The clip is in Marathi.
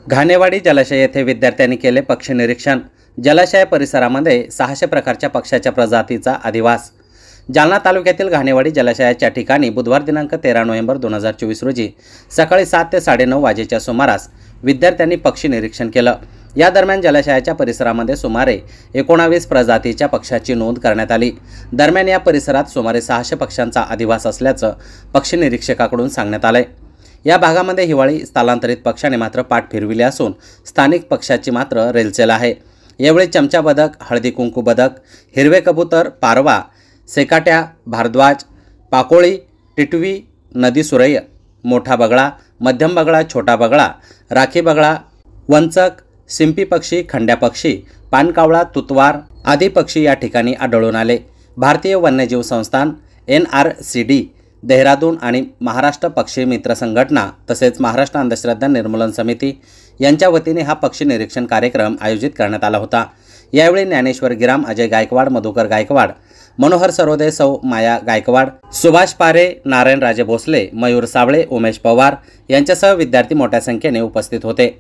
घाणेवाडी जलाशय येथे विद्यार्थ्यांनी केले पक्षी निरीक्षण। जलाशय परिसरामध्ये 600 प्रकारच्या पक्ष्याच्या प्रजातीचा अधिवास। जालना तालुक्यातील घाणेवाडी जलाशयाच्या ठिकाणी बुधवार दिनांक 13 नोव्हेंबर 2024 रोजी सकाळी 7 ते 9:30 वाजेच्या सुमारास विद्यार्थ्यांनी पक्षी निरीक्षण केलं। या दरम्यान जलाशयाच्या परिसरामध्ये सुमारे 19 प्रजातीच्या पक्ष्याची नोंद करण्यात आली। दरम्यान या परिसरात सुमारे 600 पक्ष्यांचा अधिवास असल्याचं पक्षी निरीक्षकाकडून सांगण्यात आलंय। या भागामध्ये हिवाळी स्थलांतरित पक्ष्याने मात्र पाठ फिरविली असून स्थानिक पक्ष्याची मात्र रेलचेल आहे। यावेळी चमचा बदक, हळदी कुंकू बदक, हिरवे कबूतर, पारवा, सेकाट्या, भारद्वाज, पाकोळी, टिटवी, नदी सुरैय, मोठा बगळा, मध्यम बगळा, छोटा बगळा, राखी बगळा, वंचक, सिंपी पक्षी, खंड्या पक्षी, पानकावळा, तुतवार आदी पक्षी या ठिकाणी आढळून आले। भारतीय वन्यजीव संस्थान, NRCD, देहरादून आणि महाराष्ट्र पक्षी मित्र संघटना तसेच महाराष्ट्र अंधश्रद्धा निर्मूलन समिती यांच्या वतीने हा पक्षी निरीक्षण कार्यक्रम आयोजित करण्यात आला होता। यावेळी ज्ञानेश्वर गिराम, अजय गायकवाड, मधुकर गायकवाड, मनोहर सरोदे, सौ माया गायकवाड, सुभाष पारे, नारायण राजे भोसले, मयूर सावळे, उमेश पवार यांच्यासह विद्यार्थी मोठ्या संख्येने उपस्थित होते।